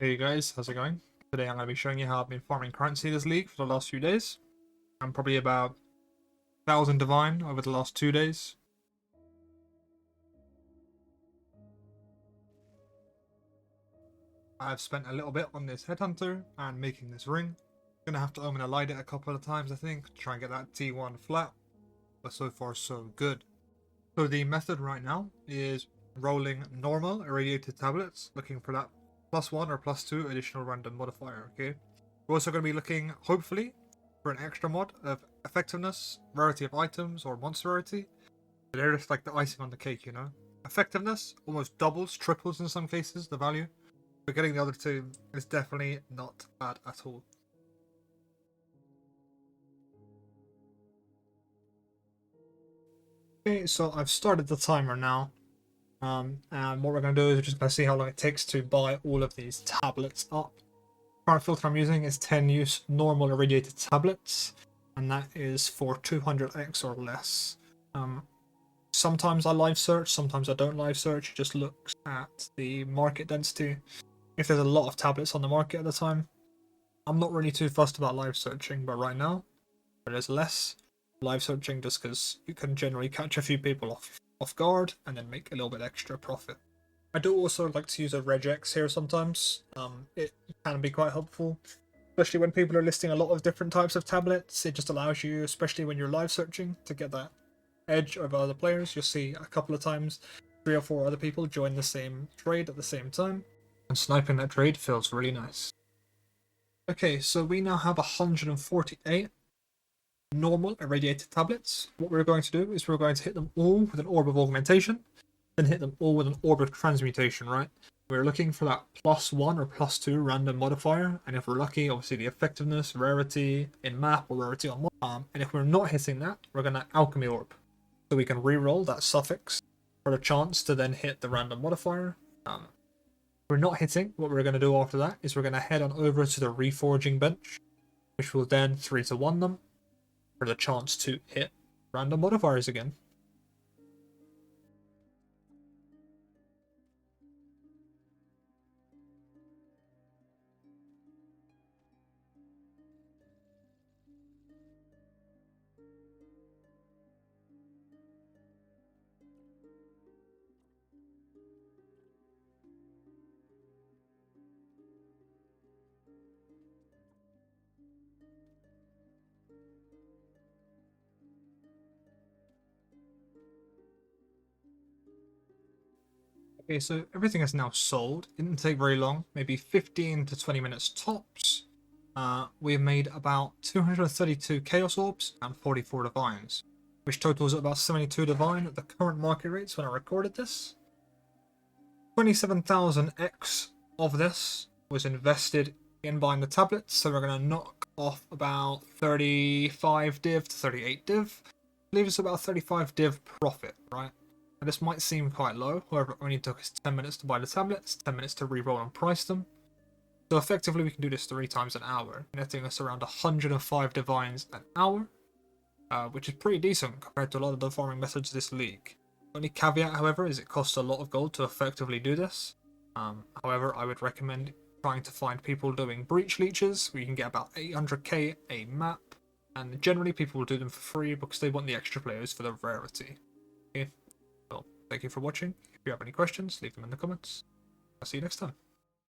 Hey guys, how's it going? Today I'm going to be showing you how I've been farming currency this league for the last few days. I'm probably about 1000 divine over the last 2 days. I've spent a little bit on this headhunter and making this ring. Gonna have to omen a light it a couple of times I think to try and get that T1 flat, but so far so good. So the method right now is rolling normal irradiated tablets, looking for that +1 or +2 additional random modifier, okay? We're also going to be looking, hopefully, for an extra mod of effectiveness, rarity of items, or monster rarity. They're just like the icing on the cake, you know? Effectiveness almost doubles, triples in some cases, the value. But getting the other two is definitely not bad at all. Okay, so I've started the timer now. And what we're going to do is we're just going to see how long it takes to buy all of these tablets up. Current filter I'm using is 10 use normal irradiated tablets, and that is for 200x or less. Sometimes I live search, sometimes I don't live search. It just looks at the market density. If there's a lot of tablets on the market at the time, I'm not really too fussed about live searching, but right now there's less live searching just because you can generally catch a few people off guard and then make a little bit extra profit. I do also like to use a regex here sometimes. It can be quite helpful, especially when people are listing a lot of different types of tablets. It just allows you, especially when you're live searching, to get that edge over other players. You'll see a couple of times 3 or 4 other people join the same trade at the same time, and sniping that trade feels really nice. Okay, so we now have 148 normal irradiated tablets. What we're going to do is we're going to hit them all with an orb of augmentation, then hit them all with an orb of transmutation, right? We're looking for that +1 or +2 random modifier, and if we're lucky, obviously the effectiveness, rarity in map or rarity on mod. And if we're not hitting that, we're going to alchemy orb, so we can re-roll that suffix for a chance to then hit the random modifier. If we're not hitting, what we're going to do after that is we're going to head on over to the reforging bench, which will then 3-1 them for the chance to hit random modifiers again. Okay, so everything is now sold. It didn't take very long, maybe 15 to 20 minutes tops. We've made about 232 Chaos Orbs and 44 Divines, which totals about 72 Divine at the current market rates when I recorded this. 27,000x of this was invested in buying the tablets, so we're going to knock off about 35 div to 38 div. Leave us about 35 div profit, right? And this might seem quite low, however it only took us 10 minutes to buy the tablets, 10 minutes to re-roll and price them. So effectively we can do this 3 times an hour, netting us around 105 divines an hour, which is pretty decent compared to a lot of the farming methods this league. Only caveat, however, is it costs a lot of gold to effectively do this. However, I would recommend trying to find people doing breach leeches, where you can get about 800k a map, and generally people will do them for free because they want the extra players for the rarity. Okay. Well, thank you for watching. If you have any questions, leave them in the comments. I'll see you next time.